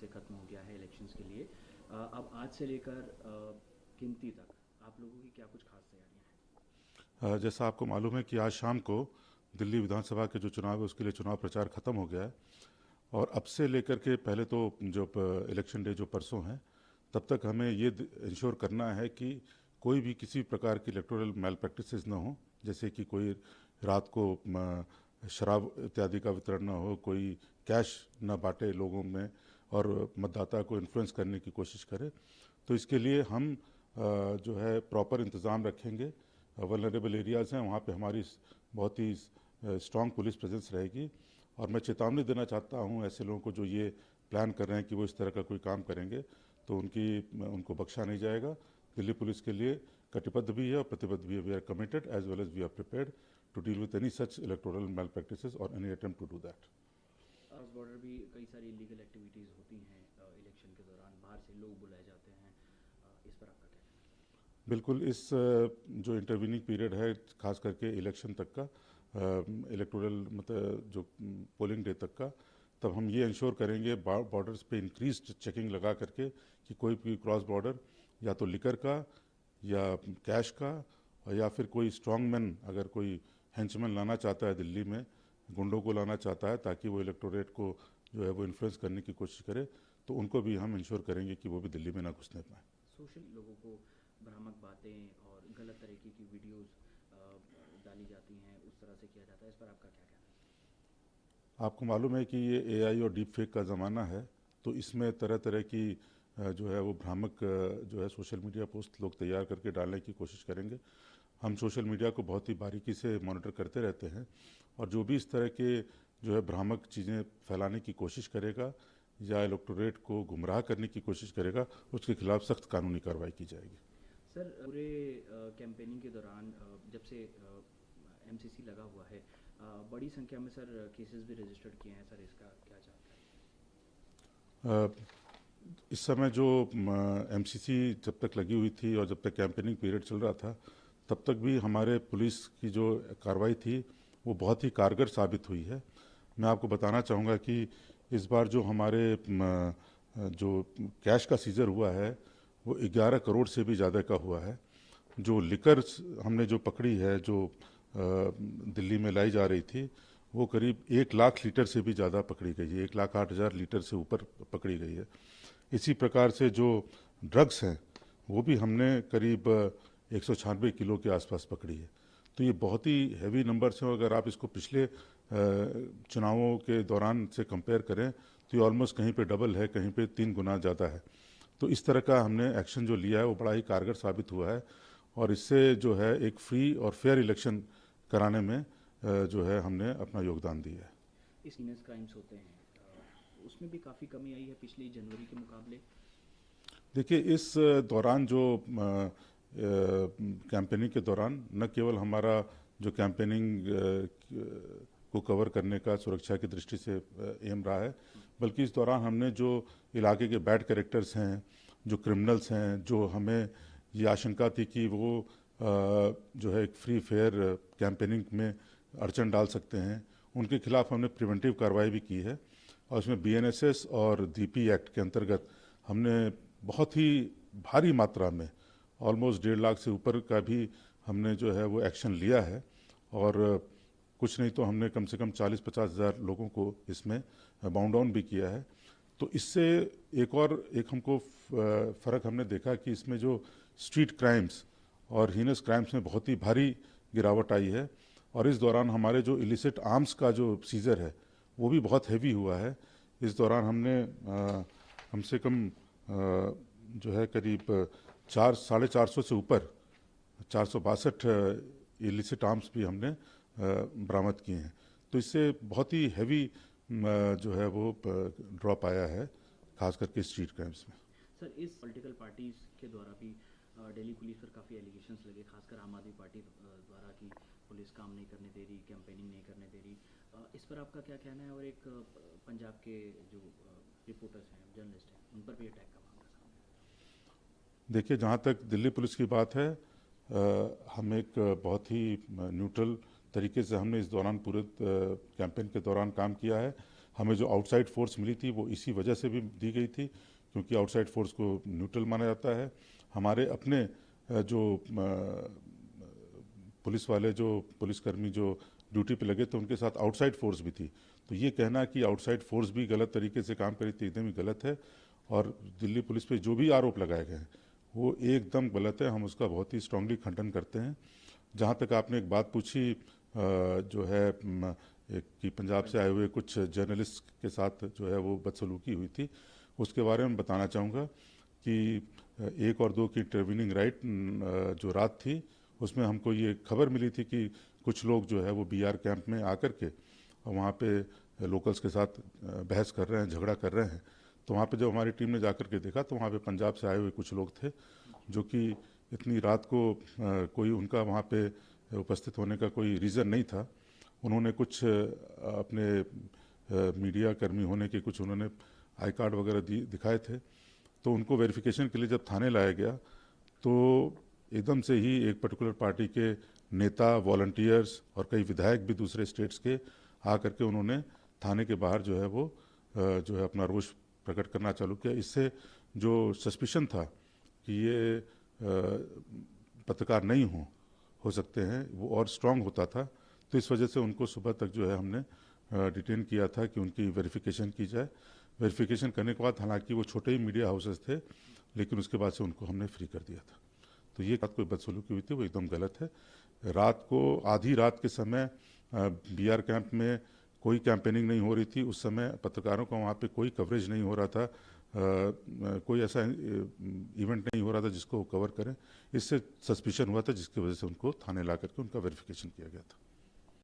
से ख़त्म हो गया है इलेक्शंस के लिए। अब आज से लेकर गिनती तक आप लोगों की क्या कुछ खास तैयारियां जैसा आपको मालूम है कि आज शाम को दिल्ली विधानसभा के जो चुनाव है उसके लिए चुनाव प्रचार खत्म हो गया है। और अब से लेकर के पहले तो जो इलेक्शन डे जो परसों है, तब तक हमें ये इंश्योर करना है कि कोई भी किसी प्रकार की इलेक्टोरल मैल प्रैक्टिसेस ना हो। जैसे कि कोई रात को शराब इत्यादि का वितरण ना हो, कोई कैश ना बांटे लोगों में और मतदाता को इन्फ्लुएंस करने की कोशिश करे। तो इसके लिए हम जो है प्रॉपर इंतज़ाम रखेंगे। वल्नरेबल एरियाज़ हैं वहाँ पे हमारी बहुत ही स्ट्रॉन्ग पुलिस प्रेजेंस रहेगी। और मैं चेतावनी देना चाहता हूँ ऐसे लोगों को जो ये प्लान कर रहे हैं कि वो इस तरह का कोई काम करेंगे, तो उनको बख्शा नहीं जाएगा। दिल्ली पुलिस के लिए कटिबद्ध भी है और प्रतिबद्ध भी है। We are committed as well as we are prepared to deal with any such electoral malpractices और any attempt to do that. Cross border भी कई सारी इलीगल एक्टिविटीज़ होती हैं इलेक्शन के दौरान, बाहर से लोग बुलाए जाते हैं, इस पर आपका क्या कहना बिल्कुल, इस जो इंटरवीनिंग पीरियड है खास करके इलेक्शन तक का, इलेक्टोरल मतलब जो पोलिंग डे तक का, तब हम ये इंश्योर करेंगे बॉर्डर्स पे इंक्रीज्ड चेकिंग लगा करके कि कोई भी क्रॉस बॉर्डर या तो लिकर का या कैश का या फिर कोई स्ट्रॉन्ग मैन अगर कोई हेंचमैन लाना चाहता है दिल्ली में, गुंडों को लाना चाहता है ताकि वो इलेक्टोरेट को जो है वो इन्फ्लुएंस करने की कोशिश करे, तो उनको भी हम इंश्योर करेंगे कि वो भी दिल्ली में ना घुसने पाए। है? सोशल लोगों को भ्रामक बातें और गलत तरीके की वीडियोस डाली जाती हैं, उस तरह से किया जाता है, इस पर आपका क्या कहना आपको मालूम है कि ये एआई और डीप फेक का ज़माना है, तो इसमें तरह तरह की जो है वो भ्रामक जो है सोशल मीडिया पोस्ट लोग तैयार करके डालने की कोशिश करेंगे। हम सोशल मीडिया को बहुत ही बारीकी से मॉनिटर करते रहते हैं, और जो भी इस तरह के जो है भ्रामक चीज़ें फैलाने की कोशिश करेगा या इलेक्टोरेट को गुमराह करने की कोशिश करेगा, उसके खिलाफ सख्त कानूनी कार्रवाई की जाएगी। है? सर, पूरे कैंपेनिंग के दौरान जब से एमसीसी लगा हुआ है, बड़ी संख्या में सर केसेस भी रजिस्टर्ड किए हैं, सर इसका क्या जानकारी अ, इस समय जो एमसीसी जब तक लगी हुई थी और जब तक कैंपेनिंग पीरियड चल रहा था, तब तक भी हमारे पुलिस की जो कार्रवाई थी वो बहुत ही कारगर साबित हुई है। मैं आपको बताना चाहूँगा कि इस बार जो हमारे जो कैश का सीजर हुआ है वो 11 करोड़ से भी ज़्यादा का हुआ है। जो लिकर हमने जो पकड़ी है, जो दिल्ली में लाई जा रही थी, वो करीब 1 लाख लीटर से भी ज़्यादा पकड़ी गई है। 1,08,000 लीटर से ऊपर पकड़ी गई है। इसी प्रकार से जो ड्रग्स हैं वो भी हमने करीब 196 किलो के आसपास पकड़ी है। तो ये बहुत ही हैवी नंबर्स हैं। अगर आप इसको पिछले चुनावों के दौरान से कंपेयर करें तो ये ऑलमोस्ट कहीं पे डबल है, कहीं पे 3 गुना ज़्यादा है। तो इस तरह का हमने एक्शन जो लिया है वो बड़ा ही कारगर साबित हुआ है, और इससे जो है एक फ्री और फेयर इलेक्शन कराने में जो है हमने अपना योगदान दिया है। है? इस हीनस क्राइम्स होते हैं, उसमें भी काफ़ी कमी आई है पिछली जनवरी के मुकाबले। देखिए, इस दौरान जो कैंपेनिंग के दौरान न केवल हमारा जो कैंपेनिंग को कवर करने का सुरक्षा की दृष्टि से एम रहा है, बल्कि इस दौरान हमने जो इलाके के बैड कैरेक्टर्स हैं, जो क्रिमिनल्स हैं, जो हमें ये आशंका थी कि वो जो है एक फ्री फेयर कैंपेनिंग में अड़चन डाल सकते हैं, उनके खिलाफ हमने प्रिवेंटिव कार्रवाई भी की है। और उसमें बीएनएसएस और डीपी एक्ट के अंतर्गत हमने बहुत ही भारी मात्रा में ऑलमोस्ट 1.5 लाख से ऊपर का भी हमने जो है वो एक्शन लिया है। और कुछ नहीं तो हमने कम से कम 40-50 हज़ार लोगों को इसमें बाउंड डाउन भी किया है। तो इससे एक हमको फ़र्क हमने देखा कि इसमें जो स्ट्रीट क्राइम्स और हीनस क्राइम्स में बहुत ही भारी गिरावट आई है। और इस दौरान हमारे जो इलिसिट आर्म्स का जो सीज़र है वो भी बहुत हैवी हुआ है। इस दौरान हमने कम से कम जो है करीब 400-450 से ऊपर 462 इलिसिट आर्म्स भी हमने बरामद किए हैं। तो इससे बहुत ही हैवी जो है वो ड्रॉप आया है, खास करके स्ट्रीट क्राइम्स में। सर, इस पॉलिटिकल पार्टीज के द्वारा भी दिल्ली पुलिस पर काफ़ी एलिगेशंस लगे, खासकर आम आदमी पार्टी द्वारा कि पुलिस काम नहीं करने दे रही, कैंपेनिंग नहीं करने दे रही, इस पर आपका क्या कहना है? और एक पंजाब के जो रिपोर्टर्स हैं, जर्नलिस्ट हैं, उन पर भी अटैक का मामला सामने देखिए, जहाँ तक दिल्ली पुलिस की बात है, हम एक बहुत ही न्यूट्रल तरीके से हमने इस दौरान पूरे कैंपेन के दौरान काम किया है। हमें जो आउटसाइड फोर्स मिली थी वो इसी वजह से भी दी गई थी, क्योंकि आउटसाइड फोर्स को न्यूट्रल माना जाता है। हमारे अपने जो पुलिस वाले, जो पुलिसकर्मी जो ड्यूटी पे लगे थे, उनके साथ आउटसाइड फोर्स भी थी। तो ये कहना कि आउटसाइड फोर्स भी गलत तरीके से काम करी थी, एकदम ही गलत है। और दिल्ली पुलिस पे जो भी आरोप लगाए गए हैं वो एकदम गलत है, हम उसका बहुत ही स्ट्रांगली खंडन करते हैं। जहाँ तक आपने एक बात पूछी जो है कि पंजाब से आए हुए कुछ जर्नलिस्ट के साथ जो है वो बदसलूकी हुई थी, उसके बारे में बताना चाहूँगा कि 1 और 2 की इंटरवीनिंग राइट जो रात थी, उसमें हमको ये खबर मिली थी कि कुछ लोग जो है वो बीआर कैंप में आकर के वहाँ पे लोकल्स के साथ बहस कर रहे हैं, झगड़ा कर रहे हैं। तो वहाँ पे जब हमारी टीम ने जाकर के देखा तो वहाँ पे पंजाब से आए हुए कुछ लोग थे, जो कि इतनी रात को कोई उनका वहाँ पे उपस्थित होने का कोई रीज़न नहीं था। उन्होंने कुछ अपने मीडिया कर्मी होने के कुछ उन्होंने आई कार्ड वगैरह दिखाए थे। तो उनको वेरिफिकेशन के लिए जब थाने लाया गया तो एकदम से ही एक पर्टिकुलर पार्टी के नेता, वॉलंटियर्स और कई विधायक भी दूसरे स्टेट्स के आकर के उन्होंने थाने के बाहर जो है वो जो है अपना रोष प्रकट करना चालू किया। इससे जो सस्पिशन था कि ये पत्रकार नहीं हो सकते हैं, वो और स्ट्रांग होता था। तो इस वजह से उनको सुबह तक जो है हमने डिटेन किया था कि उनकी वेरिफिकेशन की जाए। वेरिफिकेशन करने के बाद हालांकि वो छोटे ही मीडिया हाउसेस थे, लेकिन उसके बाद से उनको हमने फ्री कर दिया था। तो ये बात कोई बदसलूकी हुई थी वो एकदम गलत है। रात को आधी रात के समय बीआर कैंप में कोई कैंपेनिंग नहीं हो रही थी। उस समय पत्रकारों का वहाँ पे कोई कवरेज नहीं हो रहा था, कोई ऐसा इवेंट नहीं हो रहा था जिसको कवर करें। इससे सस्पिशन हुआ था, जिसकी वजह से उनको थाने ला करके उनका वेरिफिकेशन किया गया था।